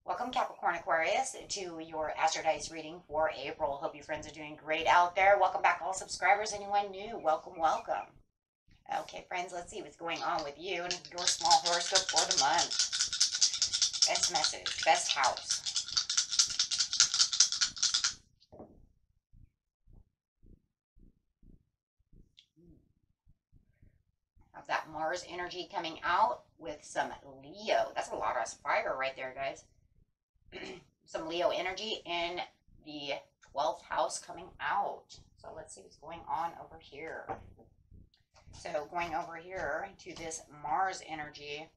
Welcome, Capricorn Aquarius, to your Astrodice reading for April. Hope you friends are doing great out there. Welcome back, all subscribers. Anyone new, welcome, welcome. Okay, friends, let's see what's going on with you and your small horoscope for the month. Best message, best house. Have that Mars energy coming out with some Leo. That's a lot of fire right there, guys. Some Leo energy in the 12th house coming out. So let's see what's going on over here. So going over here to this Mars energy,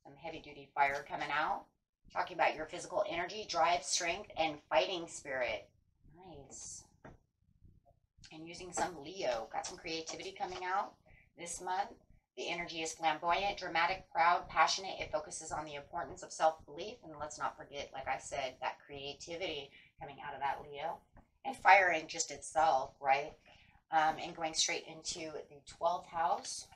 some heavy duty fire coming out. Talking about your physical energy, drive, strength, and fighting spirit. Nice. And using some Leo. Got some creativity coming out this month. The energy is flamboyant, dramatic, proud, passionate. It focuses on the importance of self-belief. And let's not forget, like I said, that creativity coming out of that Leo. And fire in just itself, right? And going straight into the 12th house.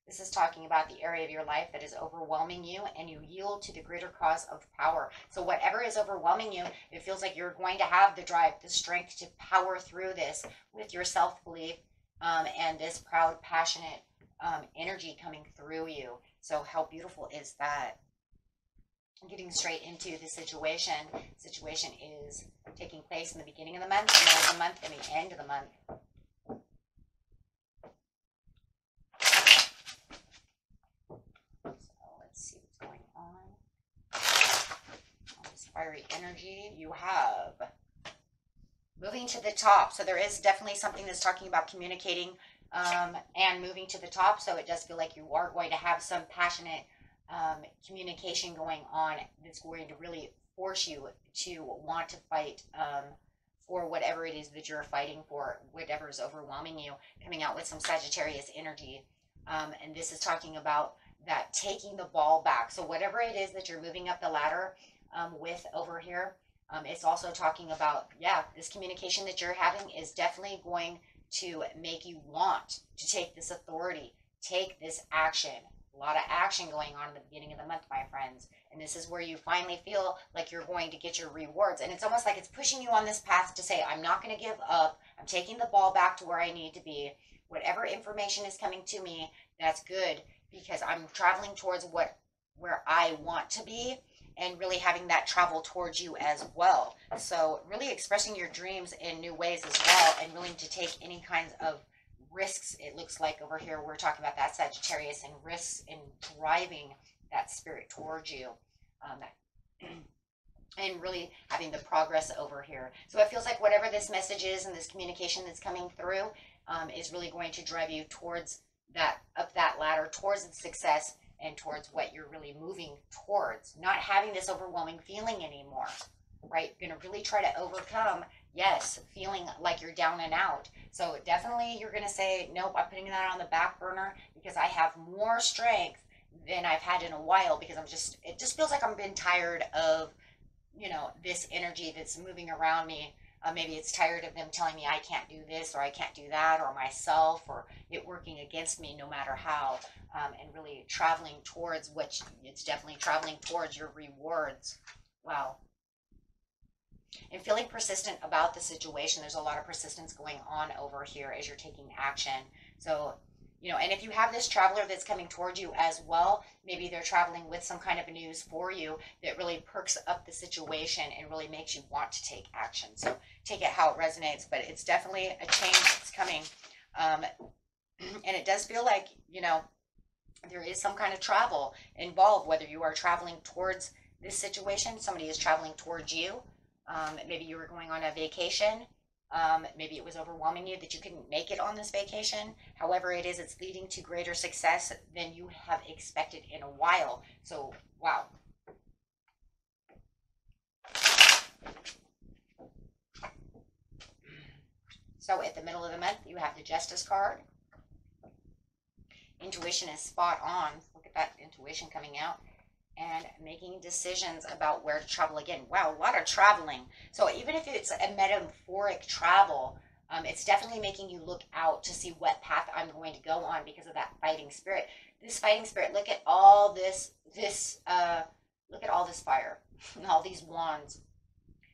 This is talking about the area of your life that is overwhelming you and you yield to the greater cause of power. So whatever is overwhelming you, it feels like you're going to have the drive, the strength to power through this with your self-belief and this proud, passionate energy coming through you. So how beautiful is that? Getting straight into the situation. Situation is taking place in the beginning of the month, the middle of the month, and the end of the month. So let's see what's going on. All this fiery energy. You have moving to the top. So there is definitely something that's talking about communicating and moving to the top. So it does feel like you are going to have some passionate communication going on that's going to really force you to want to fight for whatever it is that you're fighting for, whatever is overwhelming you, coming out with some Sagittarius energy. And this is talking about that taking the ball back. So whatever it is that you're moving up the ladder with over here, it's also talking about, yeah, this communication that you're having is definitely going to make you want to take this authority, take this action. A lot of action going on in the beginning of the month, my friends. And this is where you finally feel like you're going to get your rewards. And it's almost like it's pushing you on this path to say, I'm not going to give up. I'm taking the ball back to where I need to be. Whatever information is coming to me, that's good because I'm traveling towards where I want to be. And really having that travel towards you as well. So really expressing your dreams in new ways as well and willing to take any kinds of risks. It looks like over here we're talking about that Sagittarius and risks in driving that spirit towards you. And really having the progress over here. So it feels like whatever this message is and this communication that's coming through is really going to drive you towards that, up that ladder, towards the success and towards what you're really moving towards, not having this overwhelming feeling anymore, right? You're going to really try to overcome, yes, feeling like you're down and out. So definitely you're going to say, nope, I'm putting that on the back burner because I have more strength than I've had in a while because it just feels like I'm been tired of, you know, this energy that's moving around me. Maybe it's tired of them telling me I can't do this or I can't do that or myself or it working against me no matter how. And really traveling towards it's definitely traveling towards your rewards. Wow. And feeling persistent about the situation. There's a lot of persistence going on over here as you're taking action. So, you know, and if you have this traveler that's coming towards you as well, maybe they're traveling with some kind of news for you that really perks up the situation and really makes you want to take action. So take it how it resonates, but it's definitely a change that's coming. And it does feel like, you know, there is some kind of travel involved, whether you are traveling towards this situation, somebody is traveling towards you. Maybe you were going on a vacation. Maybe it was overwhelming you that you couldn't make it on this vacation. However it is, it's leading to greater success than you have expected in a while. So, wow. So at the middle of the month, you have the Justice card. Intuition is spot on. Look at that intuition coming out. And making decisions about where to travel again. Wow, a lot of traveling. So even if it's a metaphoric travel, it's definitely making you look out to see what path I'm going to go on because of that fighting spirit. This fighting spirit, look at all this Look at all this fire, all these wands.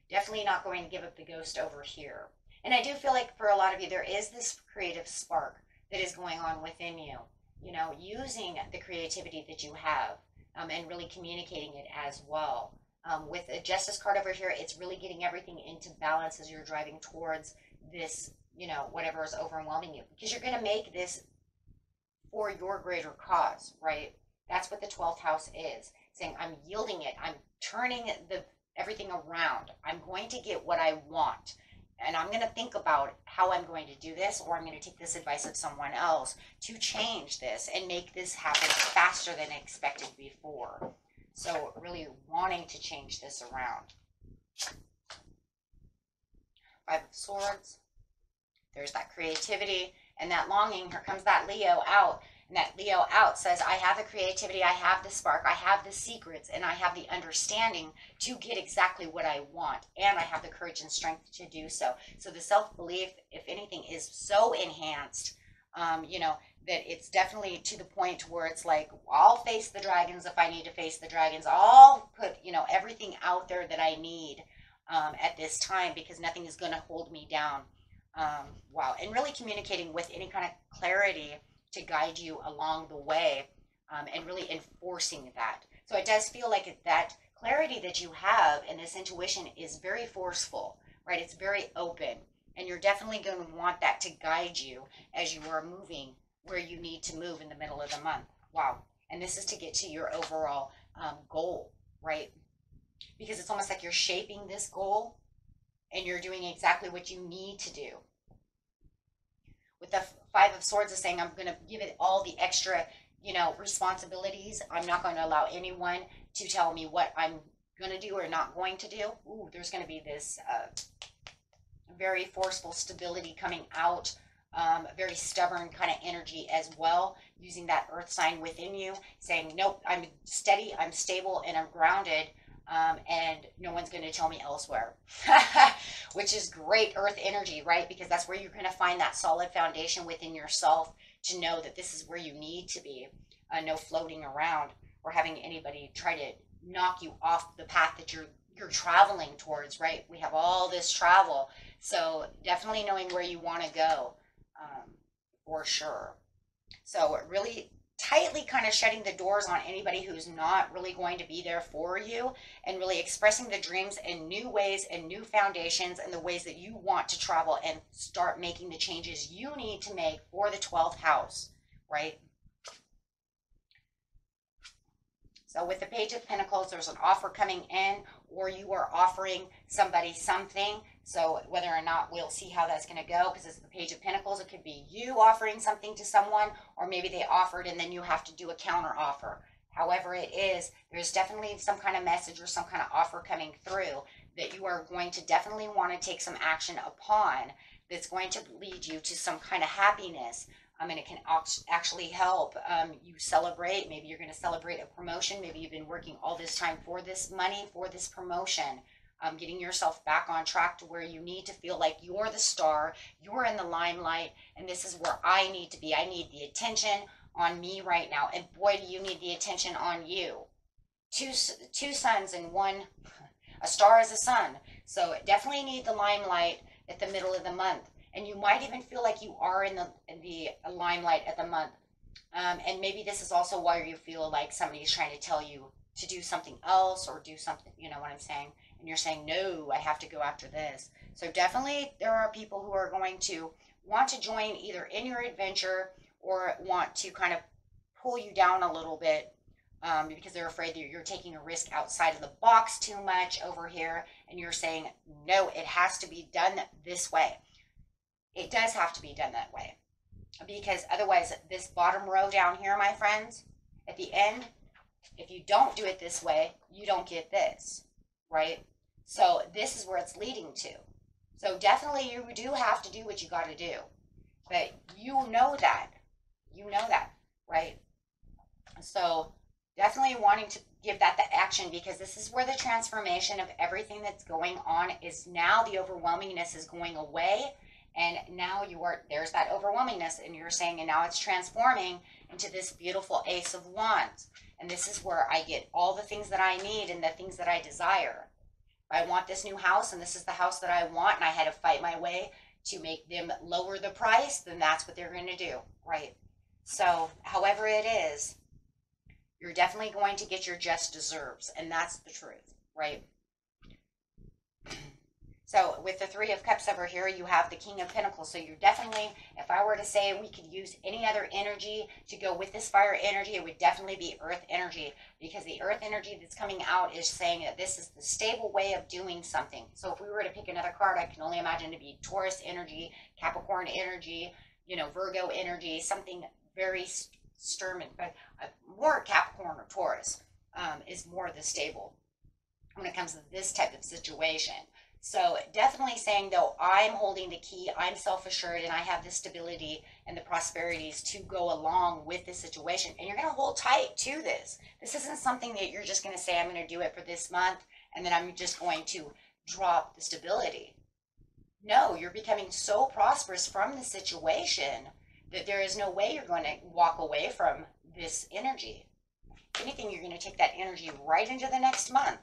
Definitely not going to give up the ghost over here. And I do feel like for a lot of you, there is this creative spark that is going on within you, you know, using the creativity that you have and really communicating it as well. With a Justice card over here, it's really getting everything into balance as you're driving towards this, you know, whatever is overwhelming you. Because you're going to make this for your greater cause, right? That's what the 12th house is. Saying, I'm yielding it. I'm turning everything around. I'm going to get what I want. And I'm going to think about how I'm going to do this, or I'm going to take this advice of someone else to change this and make this happen faster than expected before. So really wanting to change this around. 5 of Swords. There's that creativity and that longing. Here comes that Leo out. And that Leo out says, I have the creativity, I have the spark, I have the secrets, and I have the understanding to get exactly what I want. And I have the courage and strength to do so. So the self-belief, if anything, is so enhanced, you know, that it's definitely to the point where it's like, I'll face the dragons if I need to face the dragons. I'll put, you know, everything out there that I need at this time, because nothing is going to hold me down. Wow. And really communicating with any kind of clarity to guide you along the way, and really enforcing that. So it does feel like that clarity that you have and this intuition is very forceful, right? It's very open, and you're definitely going to want that to guide you as you are moving where you need to move in the middle of the month. Wow. And this is to get to your overall goal, right? Because it's almost like you're shaping this goal and you're doing exactly what you need to do. With the 5 of Swords is saying, I'm going to give it all the extra, you know, responsibilities. I'm not going to allow anyone to tell me what I'm going to do or not going to do. Ooh, there's going to be this very forceful stability coming out, very stubborn kind of energy as well, using that earth sign within you, saying, nope, I'm steady, I'm stable, and I'm grounded. And no one's going to tell me elsewhere, which is great earth energy, right? Because that's where you're going to find that solid foundation within yourself to know that this is where you need to be. No floating around or having anybody try to knock you off the path that you're traveling towards, right? We have all this travel. So definitely knowing where you want to go, for sure. So really tightly kind of shutting the doors on anybody who's not really going to be there for you, and really expressing the dreams in new ways and new foundations and the ways that you want to travel and start making the changes you need to make for the 12th house, right? So with the Page of Pentacles, there's an offer coming in, or you are offering somebody something. So whether or not, we'll see how that's going to go, because it's the Page of Pentacles. It could be you offering something to someone, or maybe they offered and then you have to do a counter offer. However it is, there's definitely some kind of message or some kind of offer coming through that you are going to definitely want to take some action upon, that's going to lead you to some kind of happiness. And it can actually help you celebrate. Maybe you're going to celebrate a promotion. Maybe you've been working all this time for this money, for this promotion, getting yourself back on track to where you need to feel like you're the star, you're in the limelight, and this is where I need to be. I need the attention on me right now. And boy, do you need the attention on you. Two suns and one, a star is a sun. So definitely need the limelight at the middle of the month. And you might even feel like you are in the limelight at the month. And maybe this is also why you feel like somebody's trying to tell you to do something else or do something, you know what I'm saying? And you're saying, no, I have to go after this. So definitely there are people who are going to want to join either in your adventure or want to kind of pull you down a little bit, because they're afraid that you're taking a risk outside of the box too much over here. And you're saying, no, it has to be done this way. It does have to be done that way, because otherwise this bottom row down here, my friends, at the end, if you don't do it this way, you don't get this, right? So this is where it's leading to. So definitely you do have to do what you got to do, but you know that, right? So definitely wanting to give that the action, because this is where the transformation of everything that's going on is now. The overwhelmingness is going away. And now there's that overwhelmingness, and you're saying, and now it's transforming into this beautiful Ace of Wands. And this is where I get all the things that I need and the things that I desire. I want this new house, and this is the house that I want, and I had to fight my way to make them lower the price, then that's what they're going to do, right? So, however it is, you're definitely going to get your just deserves, and that's the truth, right? So with the Three of Cups over here, you have the King of Pentacles. So you're definitely, if I were to say we could use any other energy to go with this fire energy, it would definitely be earth energy, because the earth energy that's coming out is saying that this is the stable way of doing something. So if we were to pick another card, I can only imagine to be Taurus energy, Capricorn energy, you know, Virgo energy, something very stern, but more Capricorn or Taurus is more the stable when it comes to this type of situation. So definitely saying, though, I'm holding the key, I'm self-assured, and I have the stability and the prosperities to go along with this situation. And you're going to hold tight to this. This isn't something that you're just going to say, I'm going to do it for this month, and then I'm just going to drop the stability. No, you're becoming so prosperous from the situation that there is no way you're going to walk away from this energy. If anything, you're going to take that energy right into the next month.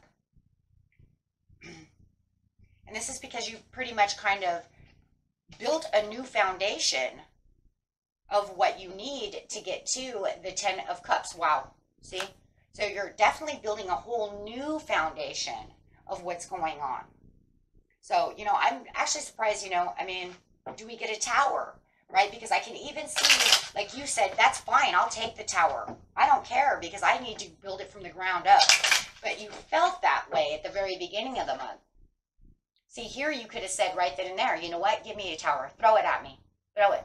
And this is because you've pretty much kind of built a new foundation of what you need to get to the Ten of Cups. Wow. See? So you're definitely building a whole new foundation of what's going on. So, you know, I'm actually surprised, you know, I mean, do we get a tower, right? Because I can even see, like you said, that's fine. I'll take the tower. I don't care because I need to build it from the ground up. But you felt that way at the very beginning of the month. See, here you could have said right then and there, you know what, give me a tower, throw it at me, throw it,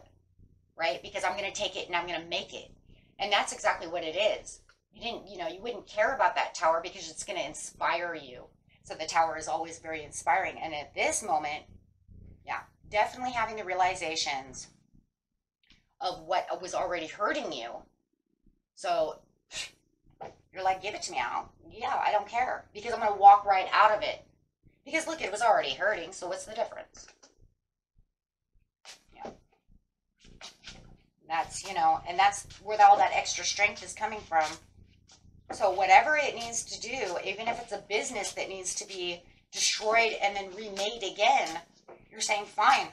right? Because I'm going to take it and I'm going to make it. And that's exactly what it is. You wouldn't care about that tower because it's going to inspire you. So the tower is always very inspiring. And at this moment, yeah, definitely having the realizations of what was already hurting you. So you're like, give it to me. I don't care because I'm going to walk right out of it. Because look, it was already hurting, so what's the difference? Yeah. That's, you know, and that's where all that extra strength is coming from. So whatever it needs to do, even if it's a business that needs to be destroyed and then remade again, you're saying, fine.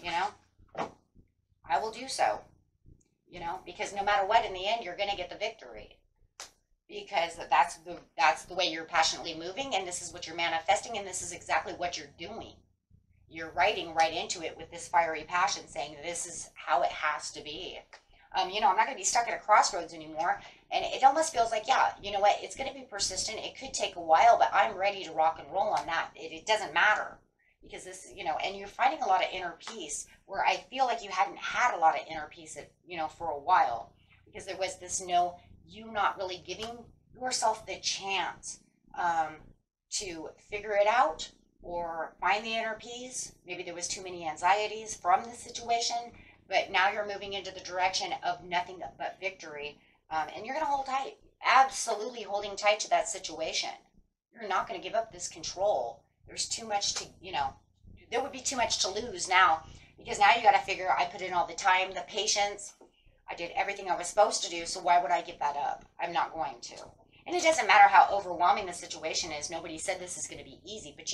You know, I will do so. You know, because no matter what, in the end, you're going to get the victory. Because that's the way you're passionately moving, and this is what you're manifesting, and this is exactly what you're doing. You're writing right into it with this fiery passion, saying this is how it has to be. You know, I'm not going to be stuck at a crossroads anymore, and it almost feels like, yeah, you know what, it's going to be persistent. It could take a while, but I'm ready to rock and roll on that. It doesn't matter, because this, you know, and you're finding a lot of inner peace, where I feel like you hadn't had a lot of inner peace, you know, for a while, because there was this you not really giving yourself the chance to figure it out or find the inner peace. Maybe there was too many anxieties from the situation, but now you're moving into the direction of nothing but victory, and you're going to hold tight, absolutely holding tight to that situation. You're not going to give up this control. There's too much to, you know, there would be too much to lose now, because now you got to figure, I put in all the time, the patience, I did everything I was supposed to do, so why would I give that up? I'm not going to. And it doesn't matter how overwhelming the situation is. Nobody said this is going to be easy, but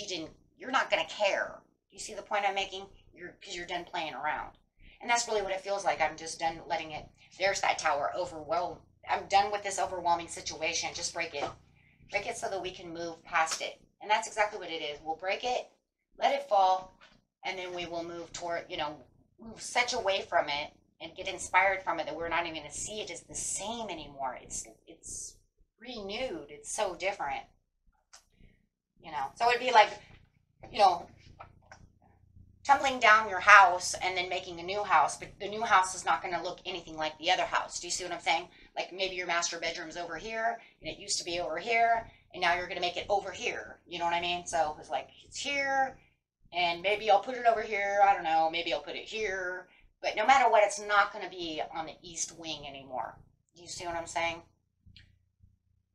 you're not going to care. Do you see the point I'm making? Because you're done playing around. And that's really what it feels like. I'm just done letting it, there's that tower, overwhelmed. I'm done with this overwhelming situation. Just break it. Break it so that we can move past it. And that's exactly what it is. We'll break it, let it fall, and then we will move toward, you know, move such away from it and get inspired from it that we're not even going to see it as the same anymore. It's renewed. It's so different. You know, so it'd be like, you know, tumbling down your house and then making a new house, but the new house is not going to look anything like the other house. Do you see what I'm saying? Like maybe your master bedroom's over here and it used to be over here, and now you're going to make it over here. You know what I mean? So it's like, it's here, and maybe I'll put it over here. I don't know. Maybe I'll put it here. But no matter what, it's not going to be on the east wing anymore. Do you see what I'm saying?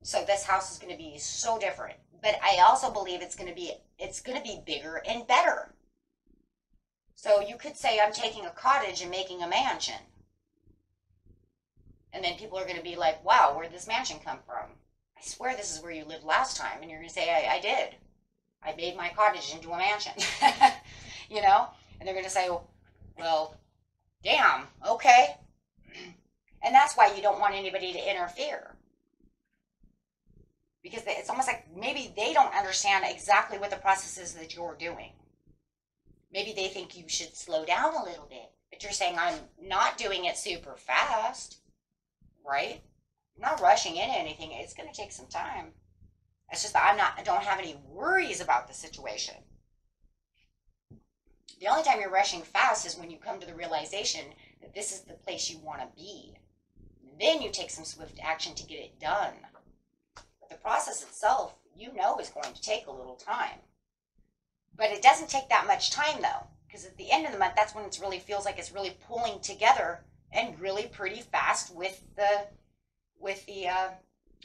So this house is going to be so different. But I also believe it's going to be bigger and better. So you could say, I'm taking a cottage and making a mansion. And then people are going to be like, wow, where'd this mansion come from? I swear this is where you lived last time. And you're going to say, I did. I made my cottage into a mansion. You know? And they're going to say, well, damn, okay. And that's why you don't want anybody to interfere. Because it's almost like maybe they don't understand exactly what the process is that you're doing. Maybe they think you should slow down a little bit. But you're saying, I'm not doing it super fast. Right? I'm not rushing into anything. It's going to take some time. It's just that I don't have any worries about the situation. The only time you're rushing fast is when you come to the realization that this is the place you want to be. Then you take some swift action to get it done. But the process itself, you know, is going to take a little time. But it doesn't take that much time, though. Because at the end of the month, that's when it really feels like it's really pulling together and really pretty fast with the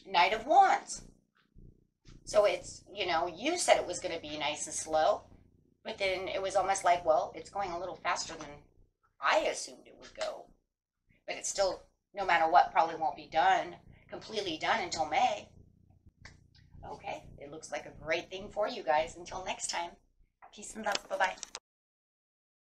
Knight of Wands. So it's, you know, you said it was going to be nice and slow, but then it was almost like, well, it's going a little faster than I assumed it would go. But it's still, no matter what, probably won't be completely done until May. Okay, it looks like a great thing for you guys. Until next time, peace and love. Bye-bye.